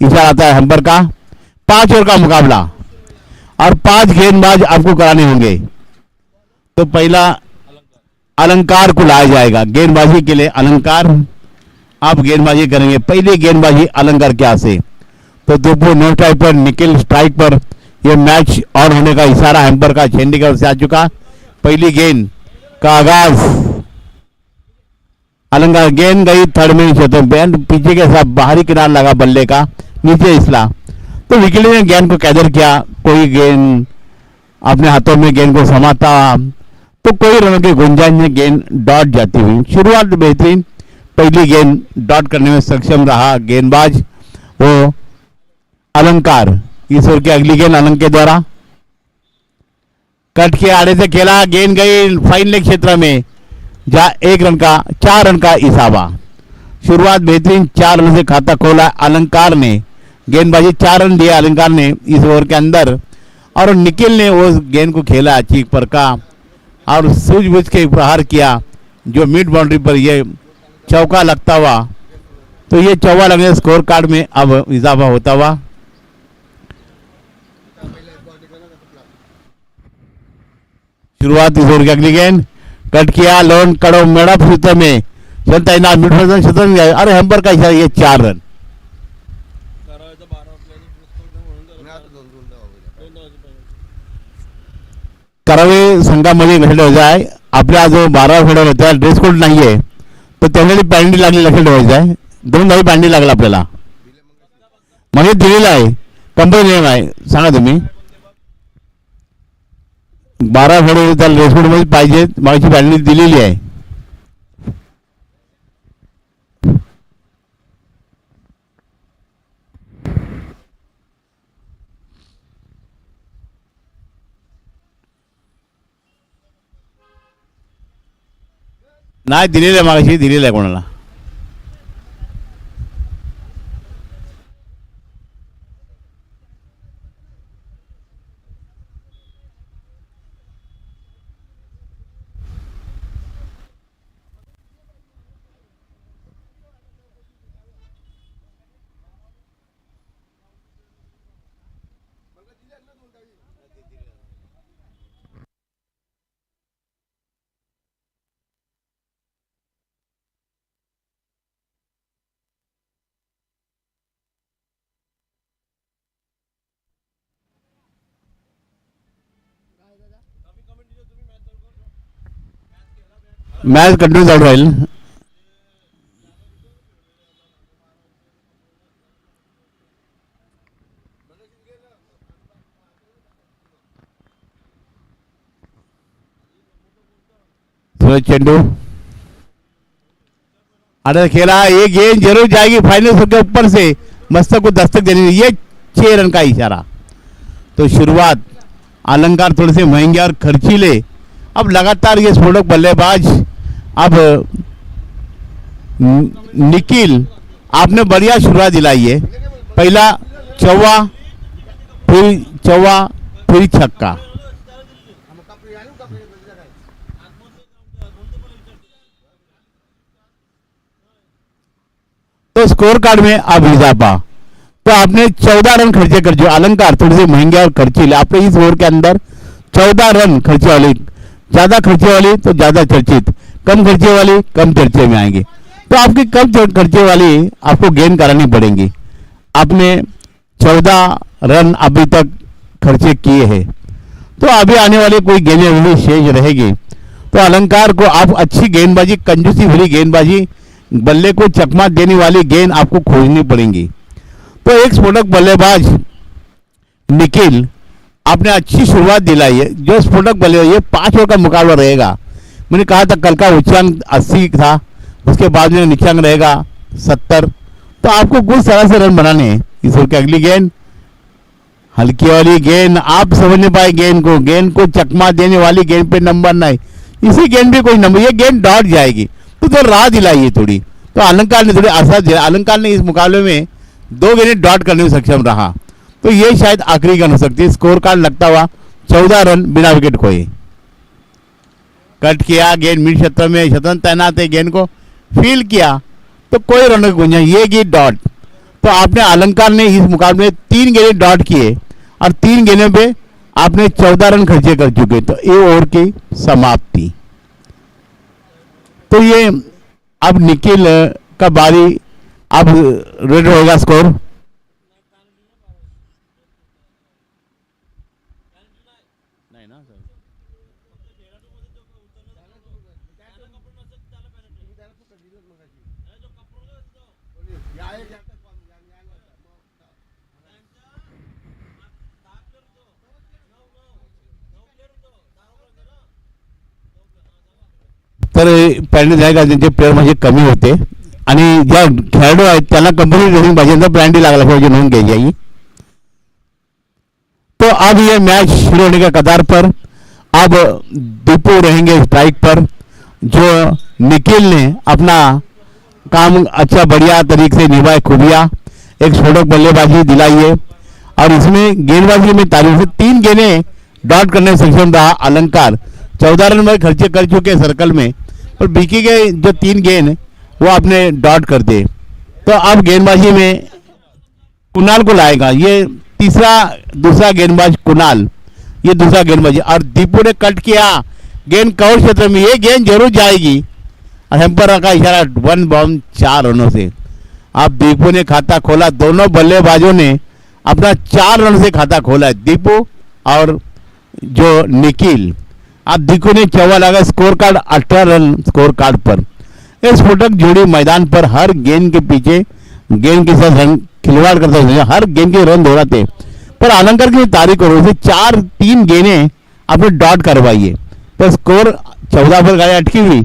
इशारा आता है हैम्पर का। 5 ओवर का मुकाबला और 5 गेंदबाज आपको कराने होंगे। तो पहला अलंकार को लाया जाएगा गेंदबाजी के लिए। अलंकार आप गेंदबाजी करेंगे। पहली गेंदबाजी अलंकार क्या से। तो दोपो नो स्ट्राइक पर, निखिल स्ट्राइक पर। यह मैच ऑन होने का इशारा हैम्पर का छेंडी की ओर से आ चुका। पहली गेंद का आगाज अलंकार। गेंद गई थर्ड में नीचे, बैंड पीछे के साथ बाहरी किनारा लगा बल्ले का, नीचे इसला। तो विकेट ने गेंद को कैदर किया। कोई गेंद अपने हाथों में गेंद को समाता तो कोई रनों की गुंजाइश में गेंद डॉट जाती हुई। शुरुआत बेहतरीन, पहली गेंद डॉट करने में सक्षम रहा गेंदबाज वो अलंकार। इस ओवर की अगली गेंद अलंक के द्वारा कट के आड़े से खेला। गेंद गई फाइन लेग क्षेत्र में, जहां 4 रन का इसाबा। शुरुआत बेहतरीन, 4 रन से खाता खोला अलंकार ने। गेंदबाजी 4 रन दिया अलंकार ने इस ओवर के अंदर। और निखिल ने उस गेंद को खेला चीक पर का और सूझबूझ के प्रहार किया, जो मिड बाउंड्री पर यह चौका लगता हुआ। तो ये चौका लगने स्कोर कार्ड में अब इजाफा होता हुआ। शुरुआत इस ओवर की अगली गेंद कट किया, लोन कड़ो मेड़ा फूते में चलता है ना मिड शतरंज। अरे हैम्पर का इशारा, ये 4 रन। करावे संघामध्ये लक्षात ठेवायचं आपल्या जो 12 खेळाडू होता ड्रेस कोड नाहीये, तर त्यांना पॅन्डी लागली लक्षात ठेवायचं आहे। 2 धावी पॅन्डी लागला आपल्याला, म्हणजे दिलेला आहे, कंपनी नियम आहे। सांगा तुम्ही 12 खेळाडू त्याला ड्रेस कोड मध्ये पाहिजे, मागची पॅन्डी दिलेली आहे। नाही दिलेलं आहे, मागाशी दिलेलं आहे कोणाला। मॅच कंटिन्यू चालू राहील। चेंडू अरे खेला, ये गेंद जरूर जाएगी फाइनल सबके ऊपर से, मस्तक को दस्तक देने। ये 6 रन का इशारा। तो शुरुआत अलंकार थोड़े से महंगे और खर्चीले। अब लगातार ये स्फोटक बल्लेबाज, अब निखिल आपने बढ़िया शुरुआत दिलाई है। पहला चौवा, फिर छक्का। तो स्कोर कार्ड में अब इजाफा। तो आपने 14 रन खर्चे कर, जो अलंकार थोड़े से महंगे और खर्चीले, आपने इस ओवर के अंदर 14 रन खर्चे वाली, ज्यादा खर्चे वाली तो ज्यादा चर्चित, कम खर्चे वाली कम चर्चे में आएंगे। तो आपकी कम खर्चे वाली आपको गेंद करानी पड़ेंगी। आपने 14 रन अभी तक खर्चे किए हैं, तो अभी आने वाली कोई गेंदें अभी शेष रहेगी। तो अलंकार को आप अच्छी गेंदबाजी, कंजूसी भरी गेंदबाजी, बल्ले को चकमा देने वाली गेंद आपको खोजनी पड़ेंगी। तो एक स्फोटक बल्लेबाज निखिल आपने अच्छी शुरुआत दिलाई है। जो स्फोटक बल्लेबाज, ये 5 ओवर का मुकाबला रहेगा। मैंने कहा था कल का उच्चांक 80 था, उसके बाद में नीचांक रहेगा 70। तो आपको कुछ तरह से रन बनाने हैं। इस ओवर की अगली गेंद हल्की वाली गेंद, आप समझ नहीं पाए गेंद को चकमा देने वाली गेंद पे नंबर नहीं, इसी गेंद पे कोई नंबर, ये गेंद डॉट जाएगी। तो राह दिलाई है थोड़ी। तो अलंकार ने थोड़ी आसार दिया। अलंकार ने इस मुकाबले में 2 गेंदें डॉट करने में सक्षम रहा। तो ये शायद आखिरी गेंद हो सकती है। स्कोर कार्ड लगता हुआ 14 रन बिना विकेट खोए। कट किया, गेंद मिड क्षेत्र में, शतरंज तैनात है, गेंद को फील किया तो कोई रन की गुंजाइश, ये गेंद डॉट। तो आपने अलंकार ने इस मुकाबले में 3 गेंदे डॉट किए और 3 गेंदों पे आपने 14 रन खर्चे कर चुके, तो ये ओवर की समाप्ति। तो ये अब निखिल का बारी, अब रेड होगा स्कोर। नहीं ना सर, तर पॅन्डी जायगा त्यांचे प्लेअर म्हणजे कमी होते आणि ज्या खेळाडू आहेत त्यांना कंपनी ड्रेसिंग पाहिजे, ब्रँडी लागला पाहिजे नोंद घ्यायची आई। तो अब ये मैच शुरू होने के कतार पर, अब दीपू रहेंगे स्ट्राइक पर। जो निखिल ने अपना काम अच्छा बढ़िया तरीके से निभाए, खूबिया एक स्फोटक बल्लेबाजी दिलाई है और इसमें गेंदबाजी में तारीफ से 3 गेंदे डॉट करने में सक्षम रहा अलंकार। 14 रन में खर्चे कर चुके सर्कल में, और बीकी के जो 3 गेंद वो आपने डॉट कर दे। तो अब गेंदबाजी में कुणाल को लाएगा, ये दूसरा गेंदबाज कुणाल, ये दूसरा गेंदबाजी। और दीपू ने कट किया गेंद कवर क्षेत्र में, ये गेंद जरूर जाएगी और हेम्पर का इशारा 1 बॉल 4 रनों से। अब दीपू ने खाता खोला, दोनों बल्लेबाजों ने अपना 4 रन से खाता खोला है, दीपू और जो निखिल। अब दीपू ने 14 लगा, score card 18 run score card पर। इस स्फोटक जोड़ी मैदान पर हर गेंद के पीछे गेंद के साथ रन खिलवाड़ करता है, हर गेंद के रन दौड़ाते, पर अलंकार की तारीख और उसे 3 गेंदें आपने डॉट करवाई है, तो स्कोर 14 पर गाड़ी अटकी हुई,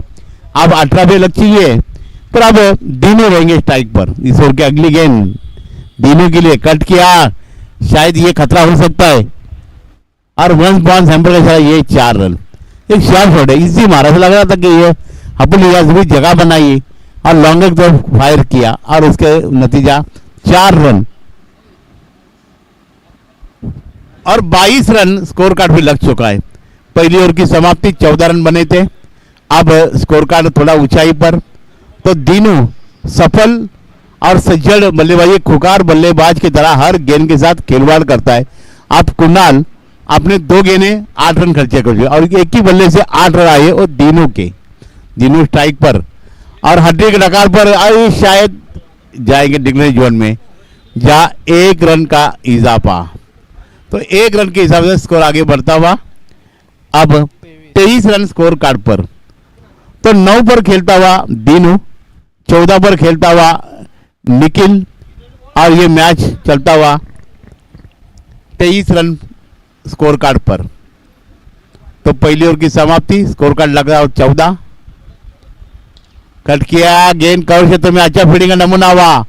अब 18 पे लग चुकी है। पर अब दीनू रहेंगे स्ट्राइक पर। इस ओवर की अगली गेंद दीनू के लिए कट किया, शायद ये खतरा हो सकता है, और 1 बॉल सैंपल का इशारा, ये 4 रन। एक शॉर्ट शॉट है, इसी मारा से लग रहा था कि ये अपनी भी जगह बनाई और लॉन्ग की तरफ फायर किया और उसके नतीजा 4 रन और 22 रन स्कोर कार्ड भी लग चुका है। पहली ओवर की समाप्ति 14 रन बने थे, अब स्कोर कार्ड थोड़ा ऊंचाई पर। तो दीनू सफल और सज्जड़ बल्लेबाजी, खुकार बल्लेबाज की तरह हर गेंद के साथ खिलवाड़ करता है। अब कुणाल आपने 2 गेंदे 8 रन खर्चे कर दिए और एक ही बल्ले से 8 रन आए, और दीनू स्ट्राइक पर और हड्डी के डकार पर आई, शायद जाएंगे डिक्लेयर जोन में, जहां 1 रन का इजाफा। तो 1 रन के हिसाब से स्कोर आगे बढ़ता हुआ अब 23 रन स्कोर कार्ड पर। तो 9 पर खेलता हुआ दीनू, 14 पर खेलता हुआ निखिल, और ये मैच चलता हुआ 23 रन स्कोर कार्ड पर। तो पहली ओवर की समाप्ति, स्कोर कार्ड लग रहा 14। कट किया, गेंद कवर क्षेत्र में अच्छा फील्डिंग का नमूना हुआ,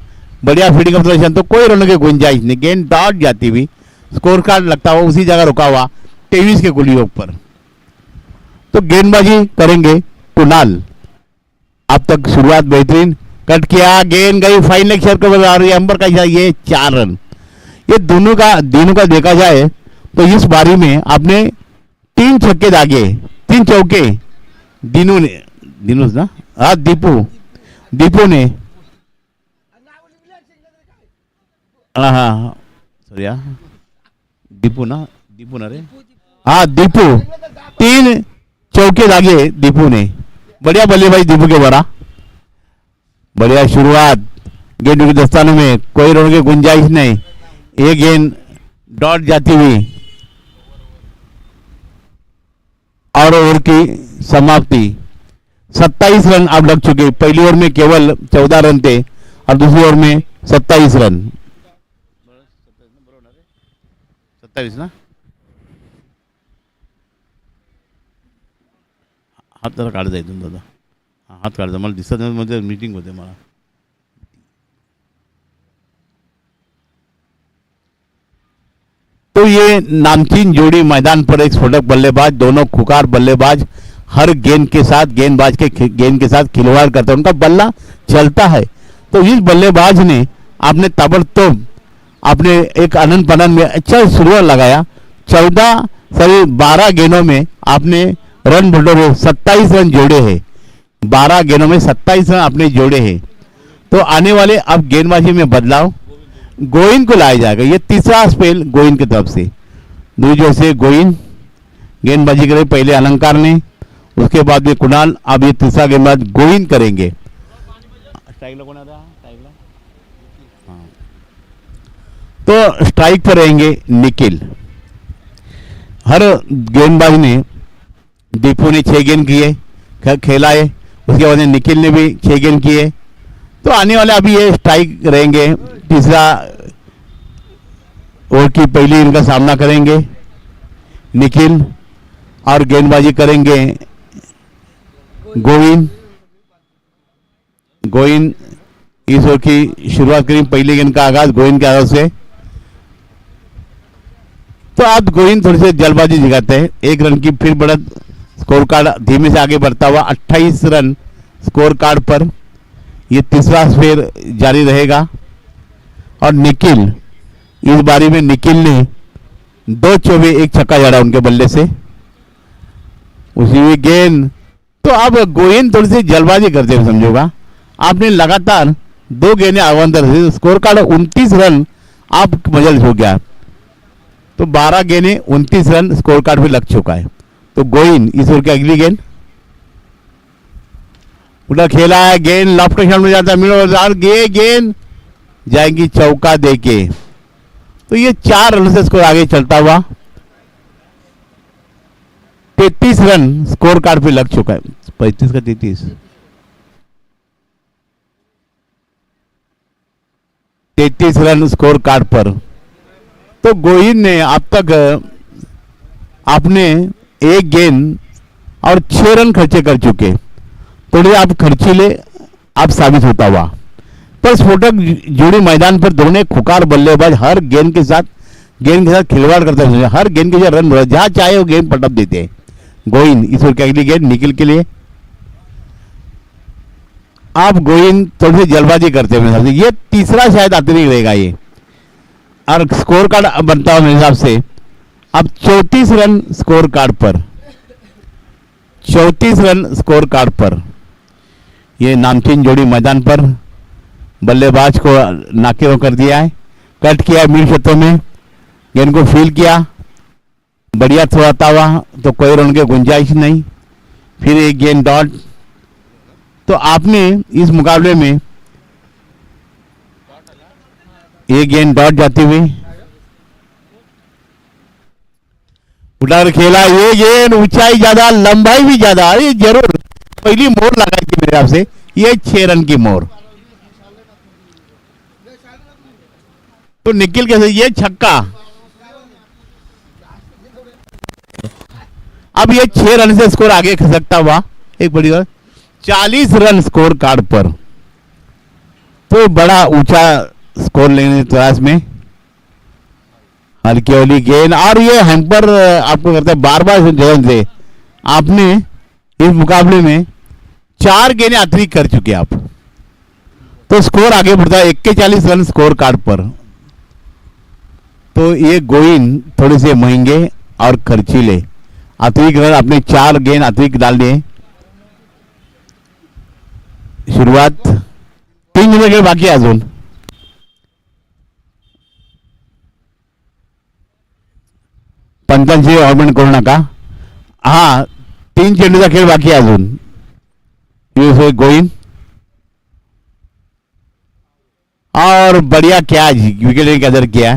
बढ़िया फील्डिंग का प्रदर्शन, तो कोई रन की गुंजाइश नहीं, गेंद डॉट जाती हुई, स्कोर कार्ड लगता हुआ उसी जगह रुका हुआ 23 के कुल योग पर। तो गेंदबाजी करेंगे कुणाल। अब तक शुरुआत बेहतरीन, कट किया, गेंद गई फाइनल सर्कल पर आ रही है, अंबर का इशारा, ये 4 रन। ये दोनों का देखा जाए तो इस बारी में आपने 3 छक्के दागे, 3 चौके दीनू ना, हाँ दीपू ने, हाँ सॉरी, दीपू ना रे, हाँ दीपू 3 चौके दागे दीपू ने, बढ़िया बल्लेबाजी दीपू के बड़ा बढ़िया शुरुआत। गेंद के दस्तानों में कोई रन की गुंजाइश नहीं, एक गेंद डॉट जाती हुई और ओवर की समाप्ति 27 रन अब लग चुके। पहली ओवर में केवल 14 रन थे और दूसरी ओवर में 27 रन। 27 ना, हात जरा काढता येतो दादा, हात काढता, मला दिसत नाही, म्हणजे मीटिंग होते मला। तो ये नामचीन जोड़ी मैदान पर, एक स्फोटक बल्लेबाज, दोनों खुकार बल्लेबाज, हर गेंद के साथ गेंद के साथ खिलवाड़ करता है, उनका बल्ला चलता है। तो इस बल्लेबाज ने आपने ताबड़तोड़ आपने एक अनंत पनन में अच्छा शुरुआत लगाया, 12 गेंदों में आपने रन बटोरे, 27 रन जोड़े हैं, 12 गेंदों में 27 रन आपने जोड़े हैं। तो आने वाले अब गेंदबाजी में बदलाव, गोइन को लाया जाएगा। ये तीसरा स्पेल गोइन की तरफ से। दूसरे से गोइन गेंदबाजी करे पहले अलंकार ने, उसके बाद में कुणाल, अब ये तीसरा गेंदबाज गोइन करेंगे। तो स्ट्राइक पर रहेंगे निखिल। हर गेंदबाज ने, दीपू ने 6 गेंद किए खेला है, उसके बाद निखिल ने भी 6 गेंद किए। तो आने वाले अभी ये स्ट्राइक रहेंगे, तीसरा ओवर की पहली इनका सामना करेंगे निखिल और गेंदबाजी करेंगे गोविंद। गोविंद इस ओवर की शुरुआत करेंगे, पहली गेंद का आगाज गोविंद के आगाज से। तो अब गोविंद थोड़ी सी जल्दबाजी दिखाते हैं। 1 रन की फिर बढ़त, स्कोर कार्ड धीमे से आगे बढ़ता हुआ 28 रन स्कोर कार्ड पर। ये तीसरा स्पेल जारी रहेगा। और निखिल, इस बारी में निखिल ने 2 चौबे 1 छक्का जड़ा उनके बल्ले से, उसी में गेंद। तो अब गोविंद थोड़ी सी जल्दबाजी करते हुए समझोगा, आपने लगातार 2 गेंदें अवंतर से, स्कोर कार्ड 29 रन आप मजल हो गया। तो 12 गेंदें 29 रन स्कोर कार्ड पे लग चुका है। तो गोविंद इस ओवर की अगली गेंद उधर खेला है, गेंद लेफ्ट हैंड में जाता है, मिडल गेंद जाएंगी चौका देके। तो ये 4 रन से स्कोर आगे चलता हुआ 33 रन स्कोर कार्ड पे लग चुका है। 35 का 33 रन स्कोर कार्ड पर। तो गोविंद ने अब तक आपने 1 गेंद और 6 रन खर्चे कर चुके। थोड़े आप खर्चीले आप साबित होता हुआ, पर स्फोटक जोड़ी मैदान पर दोनों खुकार बल्लेबाज हर गेंद के साथ खिलवाड़ करते हैं। हर गेंद के साथ रन जहां चाहे वो गेंद पटक देते हैं। गोविंद इस ओवर की अगली गेंद निखिल के लिए। आप गोविंद थोड़ी सी जल्दबाजी करते हैं, ये तीसरा शायद अतिरिक्त रहेगा ये, और स्कोर कार्ड बनता हुआ मेरे हिसाब से अब 34 रन स्कोर कार्ड पर। 34 रन स्कोर कार्ड पर ये नामचीन जोड़ी मैदान पर बल्लेबाज को नाके कर दिया है। कट किया मिड क्षेत्रों में, गेंद को फील किया, बढ़िया थोड़ा हुआ, तो कोई रन की गुंजाइश नहीं। फिर एक गेंद डॉट। तो आपने इस मुकाबले में एक गेंद डॉट जाती हुई उठाकर खेला। ये गेंद ऊंचाई ज्यादा, लंबाई भी ज्यादा, ये जरूर पहली मोर लगाई थी मेरे हिसाब से। ये 6 रन की मोर। तो निखिल कैसे, ये छक्का। अब ये 6 रन से स्कोर आगे खसकता हुआ एक बड़ी बात, 40 रन स्कोर कार्ड पर। तो बड़ा ऊंचा स्कोर लेने की तलाश में हल्की वाली गेंद, और ये हैम्पर आपको करता है बार बार जगह से। आपने इस मुकाबले में 4 गेंदें अतिरिक्त कर चुके आप, तो स्कोर आगे बढ़ता है 41 रन स्कोर कार्ड पर। तो ये गोविंद थोड़े से महंगे और खर्चीले, अतिरिक्त रन आपने 4 गेंद अतिरिक्त डाल दिए। शुरुआत 3 मिनट के बाकी अजून। पंचांची ऑर्डमेंट करू नका। हा 3 चेंडूचा खेळ बाकी आहे अजून। गोविंद और बढ़िया कैच, विकेट ने गदर किया,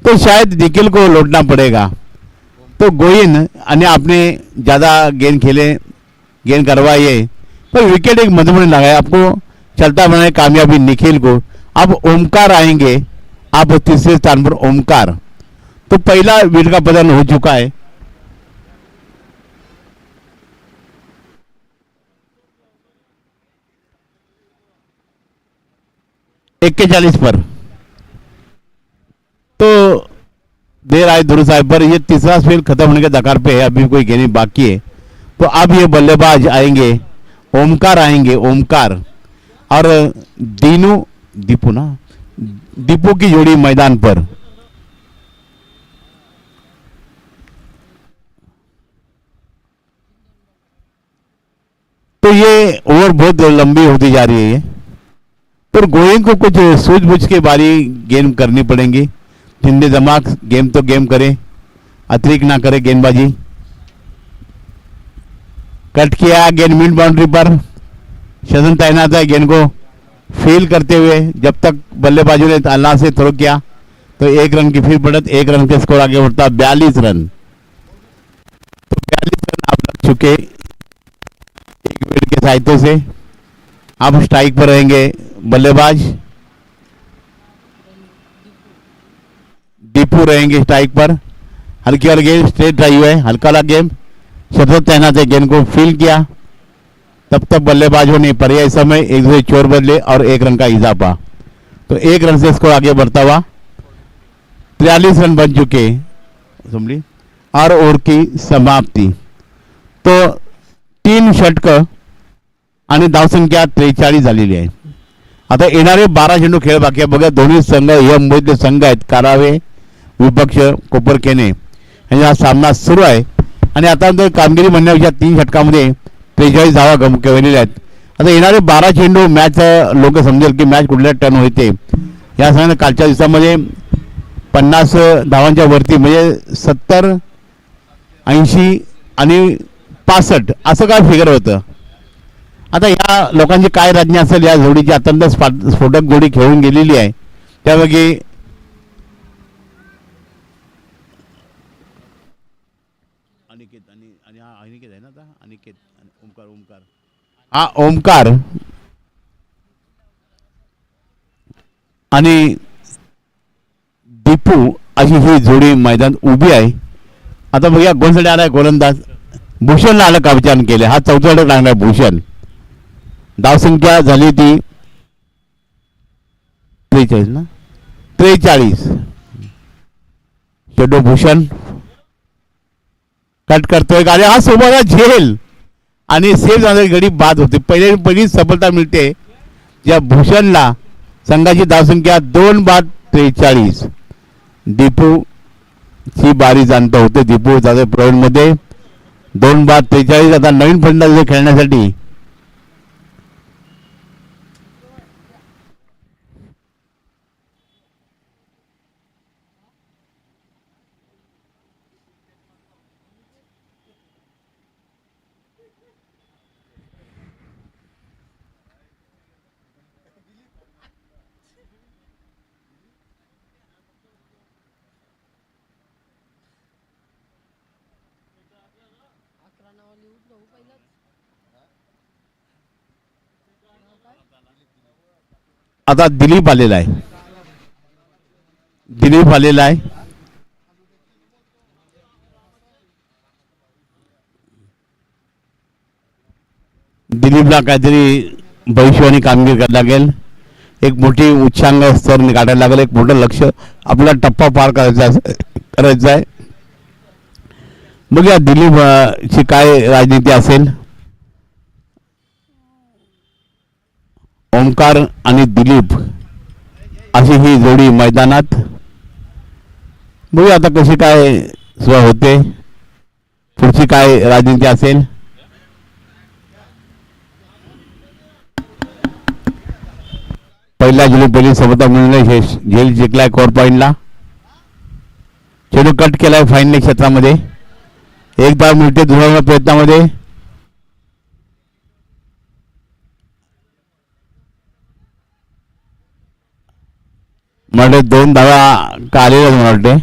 तो शायद निखिल को लौटना पड़ेगा। तो गोविंद अन्य आपने ज्यादा गेंद खेले, गेंद करवाइए, पर विकेट एक मधुबन लगाया, आपको चलता बनाए कामयाबी निखिल को। अब ओमकार आएंगे, आप 3रे स्थान पर ओमकार। तो पहला विकेट का पतन हो चुका है। इक्के 40 पर। तो देर आए ध्रुव साहब पर। ये तीसरा स्पेल खत्म होने के दकार पे है, अभी कोई गेंद बाकी है। तो अब ये बल्लेबाज आएंगे, ओमकार आएंगे, ओमकार और दीपू की जोड़ी मैदान पर। तो ये ओवर बहुत लंबी होती जा रही है। पर गोइंग को कुछ सूझबूझ के बारी गेंद करनी पड़ेंगी। ठंडे दिमाग गेम तो गेम करे, अतिरिक्त ना करे गेंदबाजी। कट किया, गेंद मिड बाउंड्री पर, शजन तैनात है गेंद को फील करते हुए। जब तक बल्लेबाजों ने अल्लाह से थ्रो किया तो 1 रन की फिर बढ़त, 1 रन के स्कोर आगे बढ़ता 42 रन। तो 42 रन आप लग चुके एक विकेट के सहायता से। अब स्ट्राइक पर रहेंगे बल्लेबाज दीपू रहेंगे स्ट्राइक पर। हल्की वाली गेंद स्ट्रेट ड्राइव है, हल्का वाला गेम, शतरत तैनात है, गेंद को फील किया। तब तक बल्लेबाजों ने पर्याय समय एक दूसरे चोर बदले और 1 रन का इजाफा। तो 1 रन से स्कोर आगे बढ़ता हुआ 43 रन बन चुके समझी। और ओवर की समाप्ति। तो 3 षटक आणि धावसंख्या 43 झालेली आहे। आता येणारे 12 चेंडू खेळ बाकी आहे बघा। दोन्ही संघ हे मुंबईतले संघ आहेत, कारावे विपक्ष कोपरखेने यांचा हा सामना सुरू आहे। आणि आता कामगिरी म्हणण्यापेक्षा 3 षटकामध्ये 43 धावा गमवलेल्या आहेत। आता येणारे 12 चेंडू मॅच लोक समजेल की मॅच कुठल्या टर्न होते। या सगळ्यांना कालच्या दिवसामध्ये 50 धावांच्या वरती म्हणजे 70, 80 आणि 65 असं काय फिगर होतं। आता या लोकांची काय राज्ञा असेल, या जोडीची अत्यंत स्फोटक जोडी खेळून गेलेली आहे। त्यापैकी अनिकेत आणि हा अनिकेत आहे ना, आता अनिकेत ओमकार हा ओमकार आणि दीपू अशी ही जोडी मैदान उभी आहे। आता बघूया कोणसाठी आलाय गोलंदाज, भूषणला आलं का विचार केले। हा 4था षटक लागलाय भूषण। धावसंख्या झाली ती 43 ना, 43। शेडो भूषण कट करतोय आणि हा सोबत झेल आणि सेफ जाणारी गडी बाद होते। पहिली सफलता मिळते ज्या भूषणला। संघाची धावसंख्या 2 बाद 43। दीपू ची बारी जाणता होते। दीपू जाते प्रवीण मध्ये 2 बाद 43। आता नवीन फलंदाज खेळण्यासाठी आता दिलीप आलेला आहे। दिलीपला काहीतरी भविष्यवाणी कामगिरी करायला लागेल। एक मोठी उच्चांक स्तर काढायला लागेल, एक मोठं लक्ष आपला टप्पा पार करायचा आहे। मग या दिलीप ची काय राजनीती असेल। ओमकार आणि दिलीप अशी ही जोडी मैदानात। बघू आता कशी काय सुरू होते, पुढची काय राजनीती असेल। पहिला झेल पहिली सफलता मिळाली, झेल जिंकलाय कोर पॉइंटला। चेंडू कट केलाय फाईनल क्षेत्रामध्ये, 1 धाव मिळते दुसऱ्या प्रयत्नामध्ये। म्हणजे 2 धावा का आलेल्या मला वाटते,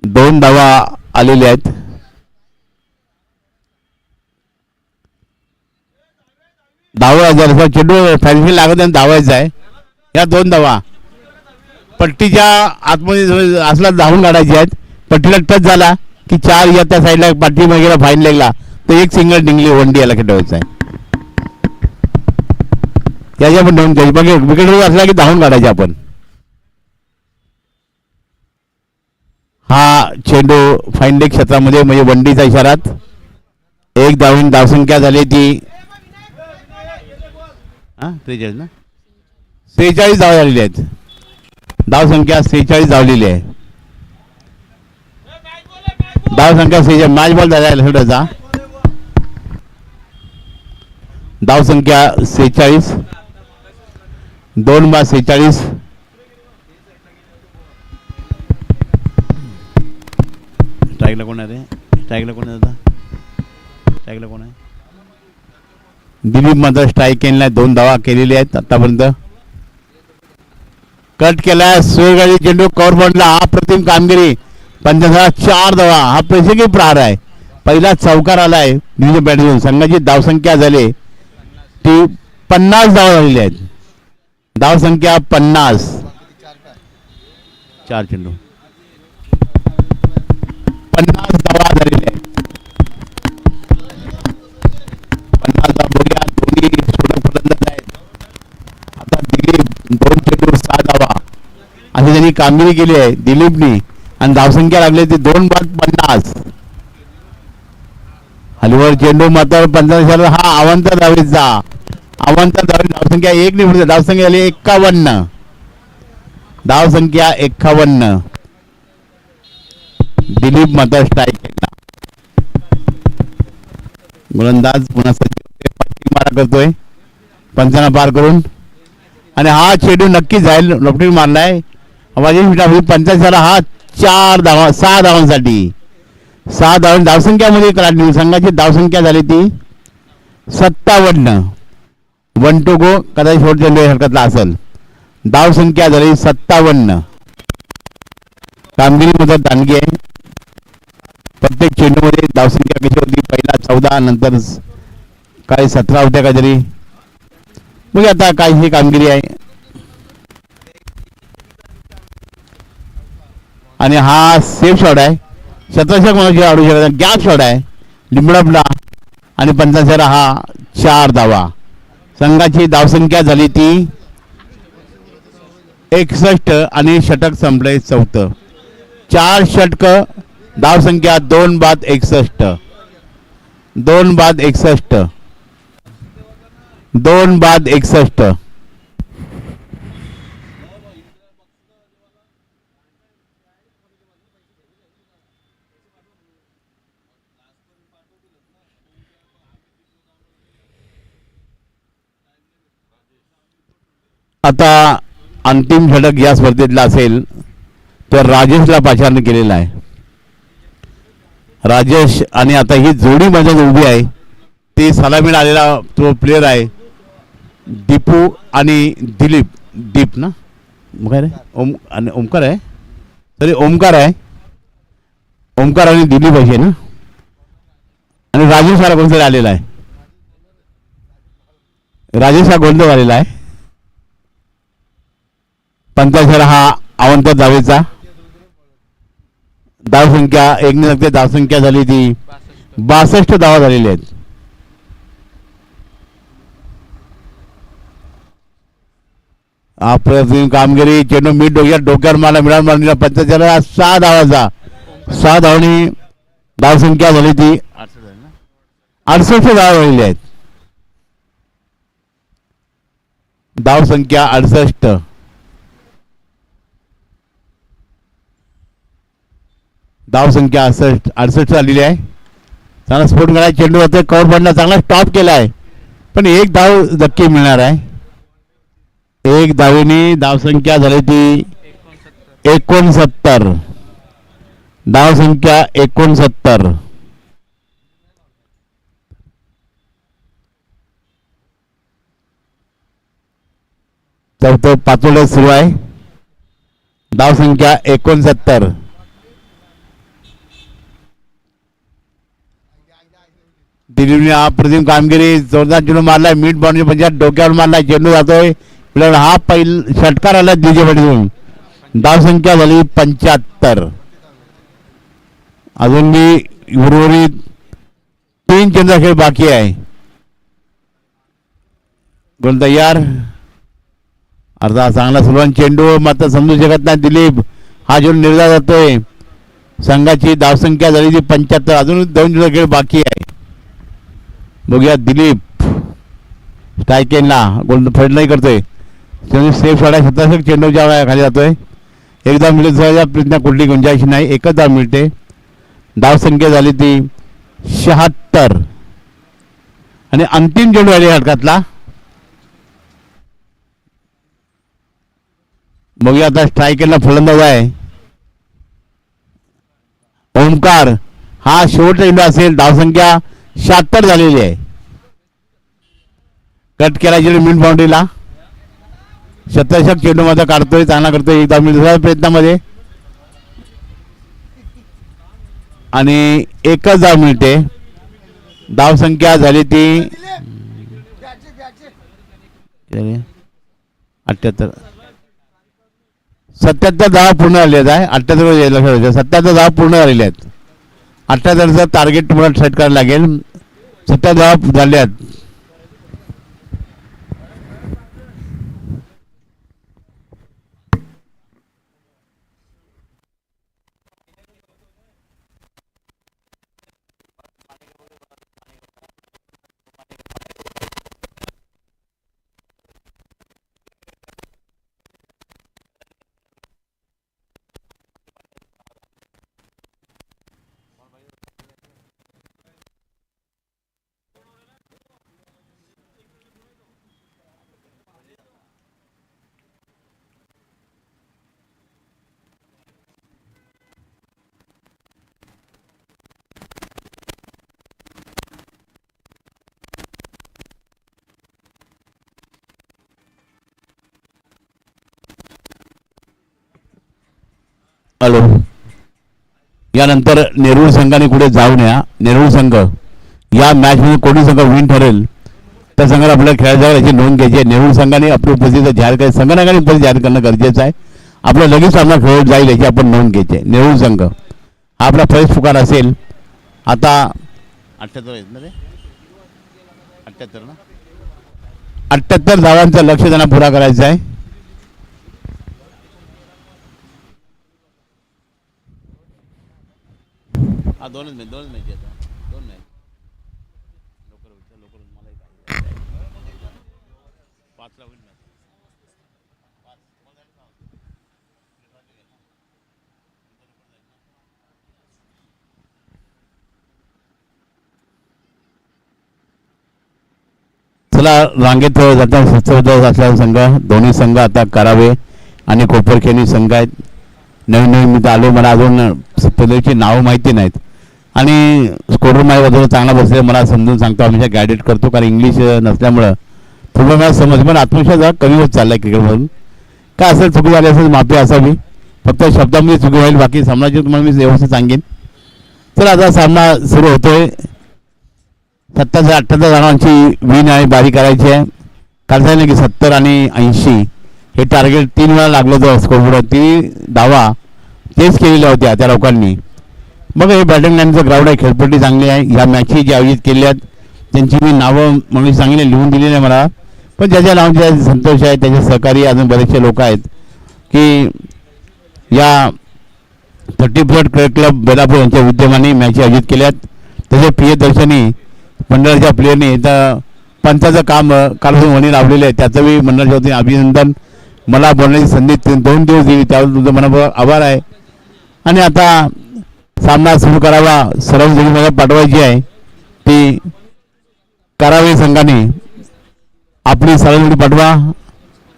2 धावा आलेल्या आहेत। धावा चेंडू फाईनल लागत आणि धावायचा आहे। या 2 धावा पट्टीच्या आतमध्ये असला धावून काढायची आहेत। पट्टीला टच झाला की 4 या त्या साईडला पाठी गेला फाईन लागला तर 1 सिंगल डिंगली वनडी याला खेळवायचा आहे। याच्या पण 2 द्यायची, बाकी विकेट असला की धावून काढायचे आपण। हा चेंडू फाईन क्षेत्रामध्ये म्हणजे वनडीचा इशारात 1 धावून धावसंख्या झाली ती 43 ना, 46 धावा झालेली आहेत। धावसंख्या 46 धावलेली आहे। धावसंख्या 46 मॅच बॉल झाला शेवटचा। धाव संख्या 46. 2/46. स्ट्राईकला कोण आहे रे? स्ट्राईकला कोण आहे दादा? स्ट्राईकला कोण आहे? दिलीप मात्र स्ट्राईक केलेला 2 धावा केलेल्या आहेत आतापर्यंत. कट केलाय सोयगाडी चेंडू कव्हर बॉन्डला. अप्रतिम कामगिरी. 4 धावा. हा प्रेक्षणीय प्रहार आहे. पहिला चौकार आलाय दिल्ली बॅटमधून. संघाची धावसंख्या झाली ती 50 धावा झालेली आहेत. धावसंख्या 50. 4 चेंडू 50 धावा झालेल्या आहेत. 50 धावा बघूया. दोन्ही सोडक फलंदाज आहेत. आता दिलीप 2 चेंडू 6 धावा अशी त्यांनी कामगिरी केली आहे दिलीपनी. आणि धावसंख्या लागली ती 2/50. हलवर चेंडू मात्र 50. हा अवंत धावेचा. अवंत धावे. धावसंख्या 1 निवडते. धावसंख्या झाली 51. धावसंख्या 51. दिलीप मात्र स्ट्राईक केला. गोलंदाज पुन्हा मारा करतोय पंचांना पार करून. आणि हा चेंडू नक्की जाईल. लपटीन मारलाय. 55. हा 4 धावा 6 धावांसाठी. 6 धावांची धावसंख्यामध्ये काढली. संघाची धावसंख्या झाली ती 57. 1 to go. कदाचित शेवट चेंडू हरकतला असेल. धावसंख्या झाली 57. कामगिरीमध्ये दानगी आहे. प्रत्येक चेंडूमध्ये धावसंख्या कशी होती? पहिला 14 नंतर काही 17 होत्या काहीतरी. मग आता काय ही कामगिरी आहे. आणि हा सेफ शॉट आहे. शतशक म्हणून आडू शकत. गॅप शॉट आहे लिंबडपला. आणि 55. हा 4 धावा. संघाची धावसंख्या झाली ती 61. आणि षटक संपले 4. 4 षटक. धावसंख्या 2/61. 2/61. 2/61. आता अंतिम षटक या स्पर्धेतला असेल तर राजेशला पाचारण केलेला आहे. राजेश आणि आता ही जोडी मध्ये उभी आहे ती सलामीला आलेला तो प्लेयर आहे दीपू आणि दिलीप. दीप ना मग काय रे? आणि ओमकार आहे. तरी ओमकार आहे. ओमकार आणि दिलीप असे ना. आणि राजेश हा कोणतरी आलेला आहे. राजेश हा गोंधळ आलेला आहे. 55. हा अवंत धावेचा. धावसंख्या 1 ने लागते. धावसंख्या झाली ती 62 धावा झालेल्या आहेत. अप्रतिम कामगिरी. चेंडू मीठ डोक्यावर मारला. मिळाला मारला. 55. 6 धावाचा. 6 धावणी. धावसंख्या झाली ती 68 धावा झालेल्या आहेत. धावसंख्या 68. धावसंख्या 68 झालेली आहे. चांगला स्फोट मिळाला. चेंडू होते कव्हर बॉन्डला चांगला स्टॉप केला आहे. पण 1 धाव धक्के मिळणार आहे. 1 धावेने धावसंख्या झाली ती 69. धावसंख्या 69. चौथं पाचोडे सुरू आहे. धावसंख्या 69. दिलीपने अप्रतिम कामगिरी. जोरदार चेंडू मारलाय. मिड बाउंड्री पंचायत डोक्यावर मारलाय. चेंडू जातोय. हा पहिला षटकार आला दिजे पाटील. धावसंख्या झाली 75. अजून मी उर्वरित 3 चेंडूचा खेळ बाकी आहे. गोल तयार. अर्धा चांगला सुरुवात. चेंडू मात्र समजू शकत नाही दिलीप. हा चेंडू निर्धार जातोय. संघाची धावसंख्या झाली ती 75. अजून 2 चेंडूचा खेळ बाकी आहे. बघूया दिलीप स्ट्रायकेनला गोल फेड नाही करतोय. सेफ शॉट आहे. 27 चेंडूच्या खाली जातोय. एकदा मिळते प्रयत्न कुठली गुंजाईश नाही. 1च धाव मिळते. धावसंख्या झाली ती 76. आणि अंतिम चेंडू आले षटकातला. बघूया आता स्ट्रायकरला फलंदाज आहे ओमकार. हा शेवटचा चेंडू असेल. धावसंख्या 76 झालेली आहे. कट केला चेंडू मिड बाउंड्रीला. शतशक चेंडू मध्ये काढतोय, चांगला करतोय. एकदा दुसऱ्या प्रयत्नामध्ये आणि एकच धाव मिळते. धावसंख्या झाली ती 78. 77 धावा पूर्ण झालेल्या आहे. 78 लक्षात 77 धावा पूर्ण झालेल्या आहेत. 78चं टार्गेट तुम्हाला सेट करायला लागेल. 70 धावा झाल्या आहेत. हॅलो. यानंतर नेरूळ संघाने पुढे जाऊ नये. नेरूळ संघ या मॅचमध्ये कोणी संघ विन ठरेल त्या संघाला आपल्याला खेळायला याची नोंद घ्यायची आहे. नेरूळ संघाने आपली उपस्थिती जाहीर करायची, संघटनाने उपस्थिती जाहीर करणं गरजेचं आहे. आपला लगेच सामना खेळत जाईल याची आपण नोंद घ्यायची आहे. नेरूळ संघ हा आपला फर्स्ट पुकार असेल. आता 78 आहेत ना रे, 78 ना, 78 धावांचं लक्ष त्यांना पुरा करायचं आहे. हा दोन मॅच आता 2 मॅच लवकर मला 5 ला होईल मॅच. चला रांगेत जाता असलेला संघ, दोन्ही संघ आता करावे आणि कोपरखेनी संघ आहेत. नवीन नवीन मी आलो, मला अजून प्लेयरची नावं माहिती नाहीत आणि स्कोरर माझ्या बाजूला चांगला बसले, मला समजून सांगतो, हमेशा गायडेड करतो. कारण इंग्लिश नसल्यामुळं थोडं मला समज, पण आत्मविश्वास जरा कमी होत चालला आहे क्रिकेटमधून. काय असेल चुकी झाली असेल माफी असावी, फक्त शब्दामध्ये चुकी होईल, बाकी सामनाची तुम्हाला मी व्यवस्थित सांगेन. चला आता सामना सुरू होतोय. 77-78 रनांची विन आणि बारी करायची आहे. काल सांगितलं की 70 आणि 80 हे टार्गेट 3 वेळा लागलं होतं स्कोरबोर्ड. 3 धावा तेच केलेल्या होत्या त्या लोकांनी. मग हे बॅटिंग लाईनचं ग्राउंड आहे, खेळपट्टी चांगली आहे. ह्या मॅची जी आयोजित केल्या आहेत त्यांची मी नावं म्हणून सांगितले, लिहून दिलेली आहे मला. पण ज्याच्या नावांचे संतोष आहे, त्याचे सहकारी अजून बरेचसे लोक आहेत की या 30 क्रिकेट क्लब बेलापूर यांच्या विद्यमाने मॅची आयोजित केल्यात. तसे प्रियदर्शनी मंडळाच्या प्लेयरनी तर पंचाचं काम कालपासून वणी लावलेलं आहे, त्याचंही मंडळाच्या वतीने अभिनंदन. मला बोलण्याची संधी 2 दिवस दिली, त्यावर तुमचं मनापूर्वक आभार आहे. आणि आता सामना सुरू करावा, सर्व जोडी मला पाठवायची आहे ती करावे संघाने. आपली सर्व जोडी पाठवा,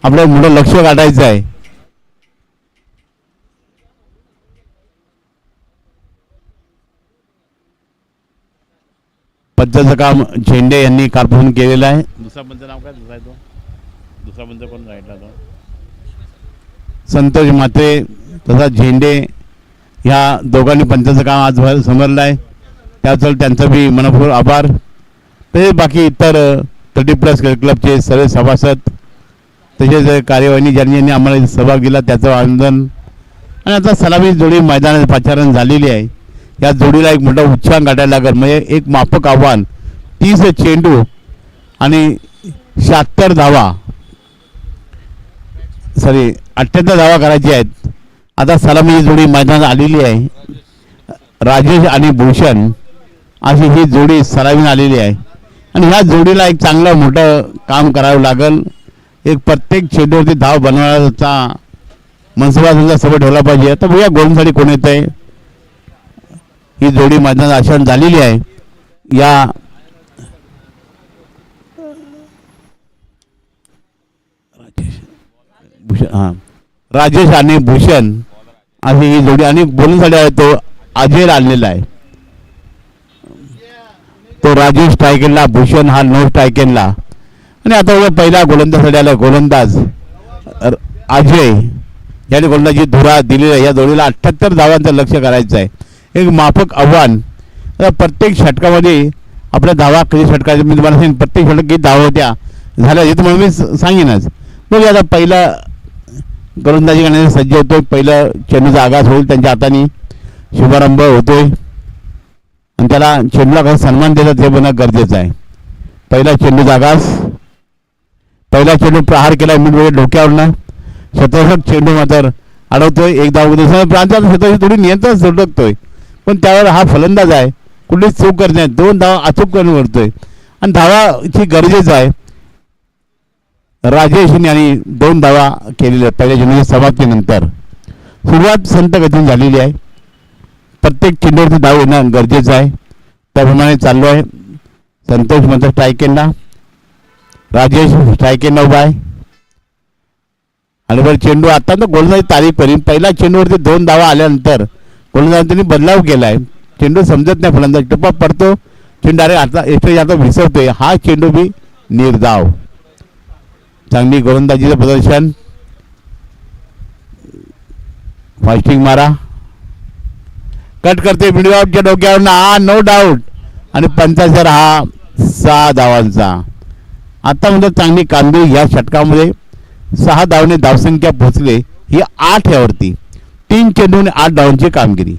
आपलं मोठं लक्ष गाठायचं आहे. पंचाचं काम झेंडे यांनी कालपासून केलेलं आहे. दुसरा पंच नाव काय दुसरा आहे तो, दुसरा पंच कोण राहिला तो, संतोष मात्रे तसा झेंडे, ह्या दोघांनी पंचाचं काम आज समजलं आहे, त्याबद्दल त्यांचं बी मनपूर्वक आभार. तसेच बाकी इतर 30+ क्लबचे सर्व सभासद तसेच कार्यवाहिनी ज्यांनी आम्हाला सहभाग दिला त्याचं अभिनंदन. आणि आता सलामी जोडी मैदानात पाचारण झालेली आहे. या जोडीला एक मोठा उत्साह गाठायला लागेल. म्हणजे एक माफक आव्हान, 30 चेंडू आणि 76 धावा, 78 धावा करायची आहेत. आता सलामी जोडी मैदानात आलेली आहे. राजेश आणि भूषण अशी ही जोडी सलामीने आलेली आहे आणि ह्या जोडीला एक चांगलं मोठं काम करावं लागेल. एक प्रत्येक चेंडूवरती धाव बनवण्याचा मनसुबा त्यांचा सोबत ठेवला पाहिजे. आता बघूया गोलंदाजी कोण येत आहे. ही जोडी मैदानात आसन झालेली आहे. या राजेश आणि भूषण अशी ही जोडी आणि बोलण्यासाठी आहे तो अजय आणलेला आहे. तो राजेश स्ट्रायकेनला, भूषण हा नो स्ट्रायकेनला. आणि आता पहिला गोलंदाजसाठी आला गोलंदाज अजय याने गोलंदाजी धुरा दिलेला आहे. या जोडीला 78 धावांचं लक्ष करायचं आहे. एक माफक आव्हान. प्रत्येक षटकामध्ये आपल्या धावा कधी षटकाचे मी तुम्हाला सांगेन प्रत्येक षटक किती धावा होत्या झाल्या हे तुम्हाला मी सांगेनच. मग आता पहिला गोलंदाजी करण्यासाठी सज्ज होतोय. पहिलं चेंडूचा आगास होईल त्यांच्या हाताने शुभारंभ होतोय आणि त्याला चेंडूला कसं सन्मान देतात हे बनणं गरजेचं आहे. पहिला चेंडूचा आगास, पहिला चेंडू प्रहार केला मिडवेळी डोक्यावरनं. शतरक्षक चेंडू मात्र अडवतोय. एक धाव प्रांतात शतरक्षक थोडी नियंत्रण झटकतोय पण त्यावर हा फलंदाज आहे कुठलीच चूक करत नाही. 2 धावा अचूक करून करतोय आणि धावाची गरजेचं आहे. राजेश यांनी 2 धावा केलेल्या आहेत पहिल्या चेंडूच्या समाप्तीनंतर. सुरुवात संत गतीने झालेली आहे. प्रत्येक चेंडूवरती धाव येणं गरजेचं आहे. त्याप्रमाणे चाललो आहे. संतोष मात्र स्ट्रायकेनला, राजेश स्ट्रायकेनला उभा आहे आणि बरं चेंडू आता तर गोलंदाजी तारीख पर्यंत पहिल्या चेंडूवरती 2 धावा आल्यानंतर गोलंदाजांनी बदलाव केला आहे. चेंडू समजत नाही फलंदाज टप्पा पडतो चेंडू डायरेक्ट आता विसरतोय. हा चेंडू बी निर्धाव. चांगली गोलंदाजीचं प्रदर्शन. फास्टिंग मारा कट करते मिडविकेटच्या डोक्यावर हा नो डाऊट आणि पंचायत हा 6 धावांचा. आता म्हणजे चांगली कामगिरी या षटकामध्ये 6 धावने धावसंख्या पोहोचले ही 8 यावरती. 3 चेंडूने 8 धावांची कामगिरी.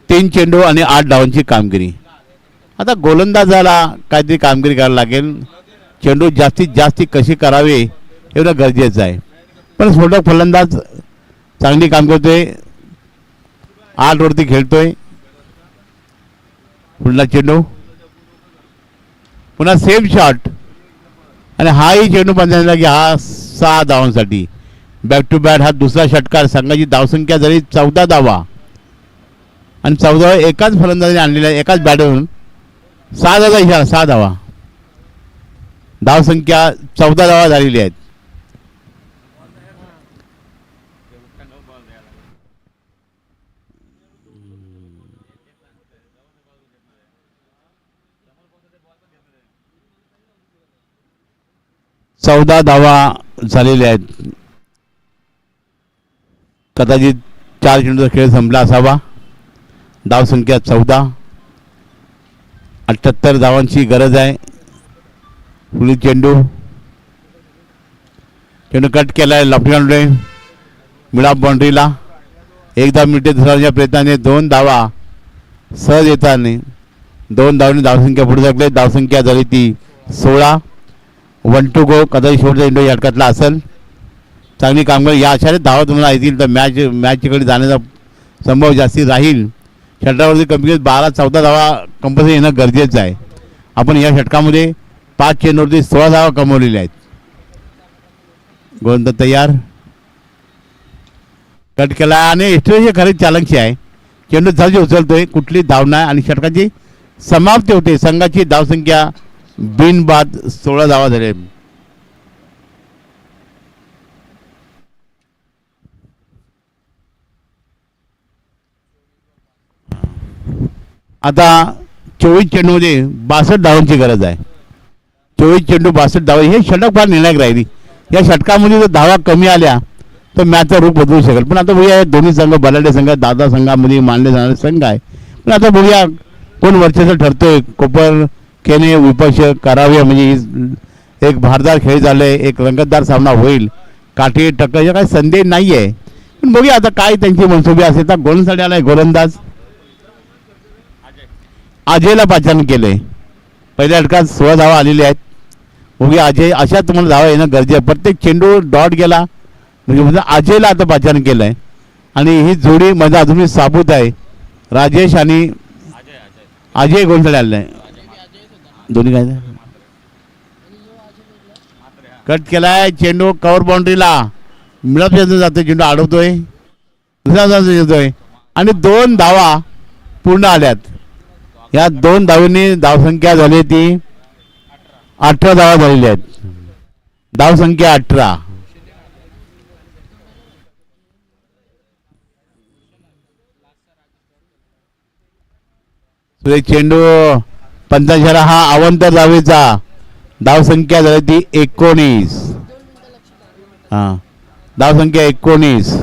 3 चेंडू आणि 8 धावांची कामगिरी. आता गोलंदाजाला काहीतरी कामगिरी करायला लागेल. चेंडू जास्तीत जास्त कशी करावे एवढं गरजेचं आहे. पण स्फोटक फलंदाज चांगली काम करतोय. 8 वरती खेळतोय. पुढला चेंडू पुन्हा सेम शॉट आणि हाही चेंडू बांधला की हा 6 धावांसाठी. बॅक टू बॅट हा दुसरा षटकार. संघाची धावसंख्या झाली 14 धावा आणि 14 एकाच फलंदाजाने आणलेला आहे. एकाच बॅटवरून 6 धावा इशारा 6 धावा. धावसंख्या 14 धावा झालेली आहेत. चौदा धावा झालेल्या आहेत. कदाचित 4 चेंडूचा खेळ संपला असावा. धावसंख्या 14. 78 धावांची गरज आहे. पुढील चेंडू कट केला आहे. लॉफ्टी मिड ऑफ बाउंड्रीला. एकदा मिनिटे धरण्याच्या प्रयत्नाने 2 धावा सहज येताना 2 धावांनी धावसंख्या पुढे जागली. धावसंख्या झाली ती 16. 1 टू गो. कदाचित शेवटचा चेंडू षटकातला असेल. चांगली कामगिरी. या अशाने धावा तुम्हाला येतील तर मॅचकडे जाण्याचा संभव जास्ती राहील. षटकावरती कमी 12-14 धावा कंपल्सरी येणं गरजेचं आहे. आपण या षटकामध्ये 5 चेंडूवरती 16 धावा कमवलेल्या आहेत. गोलंदाज तयार. कट केला आणि एस्ट्रेची खरी चालकची आहे. चेंडू सहज उचलतोय. कुठली धाव नाही आणि षटकाची समाप्ती होते. संघाची धावसंख्या बिनबाद 16 धावा झाले. आता 24 चेंडूमध्ये 62 धावांची गरज आहे. 24 चेंडू 62 धावा. हे षटक फार निर्णायक राहिली. या षटकामध्ये जर धावा कमी आल्या तर मॅचचा रूप बदलू शकेल. पण आता बघूया दोन्ही संघ बलाढ्य संघ दादा संघामध्ये मानले जाणारे संघ आहे. पण आता बघूया कोण वर्चस्व ठरतोय. कोपर केने विपक्ष करावे म्हणजे एक भारदार खेळ झाले. एक रंगतदार सामना होईल. काठी टक्कर काही संदेह नाही आहे. पण बघूया आता काय त्यांची मनसुबे असेल. तर गोलंदाज आलाय. गोलंदाज अजयला पाचारण केलंय. पहिल्या षटकात 16 धावा आलेल्या आहेत. बघूया अजय अशा तुम्हाला धावा येणं गरजेचं आहे. प्रत्येक चेंडू डॉट गेला म्हणजे अजयला आता पाचारण केलंय आणि ही जोडी म्हणजे अजूनही साबूत आहे. राजेश आणि अजय गोलंदाज आलेला आहे. दोन्ही काय कट केलाय. चेंडू कव्हर बाउंड्रीला मिळत जातोय. चेंडू अडवतोय. दुसरा येतोय आणि 2 धावा पूर्ण आल्यात. या 2 धावांनी धावसंख्या झाली ती 18 धावा झालेल्या आहेत. धाव संख्या 18. सुरेख चेंडू पंचांशाला हा अवंत धावेचा. धाव संख्या झाली ती 19. हा धाव संख्या 19.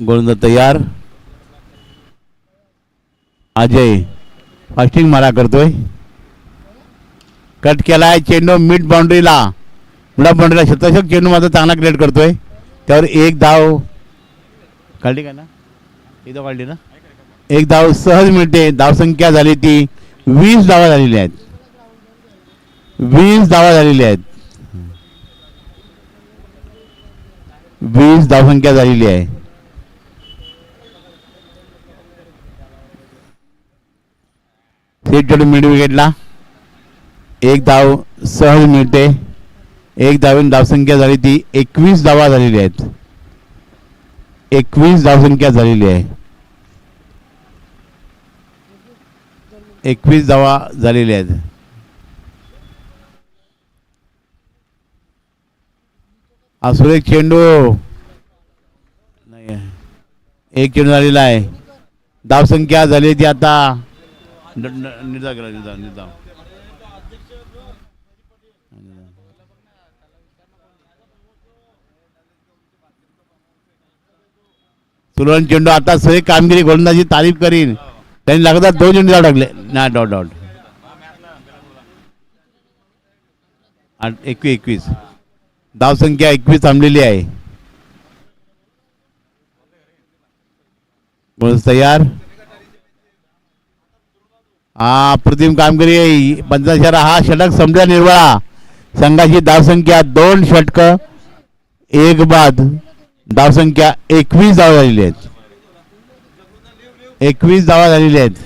गोलंदाज तयार. अजय फास्टिंग मारा करतोय. कट केलाय चेंडू मिड बाउंड्रीला. मिड बाउंड्रीला शतशक चेंडू मात्र चांगला क्रिएट करतोय. त्यावर एक धाव काढली का ना. इथं काढली ना. एक धाव सहज मिळते. धाव संख्या झाली ती 20 धावा झालेल्या आहेत. 20 धावा झालेल्या आहेत. 20 धाव संख्या झालेली आहे. थेट चेंडू मिड विकेटला. एक धाव सहज मिळते. एक धावेन धावसंख्या झाली ती 21 धावा झालेली आहेत. 21 धावसंख्या झालेली आहे. 21 धावा झालेल्या आहेत. हा सुरेख चेंडू नाही. एक चेंडू झालेला आहे. धावसंख्या झाली ती आता निर्धाव. सुरवन चेंडू आता सगळी कामगिरी गोलंदाजी तारीफ करीन. त्यांनी लगातार 2 चेंडू टाकले. ना डॉट डॉट 21 धाव संख्या 21 थांबलेली आहे. गोलंदाज तयार. हा अप्रतिम कामगिरी. पंचांशाला हा षटक समजा निर्वाळा. संघाची धावसंख्या 2 षटक 1 बाद. धावसंख्या 21 धावा झालेली आहेत. 21 धावा झालेल्या आहेत.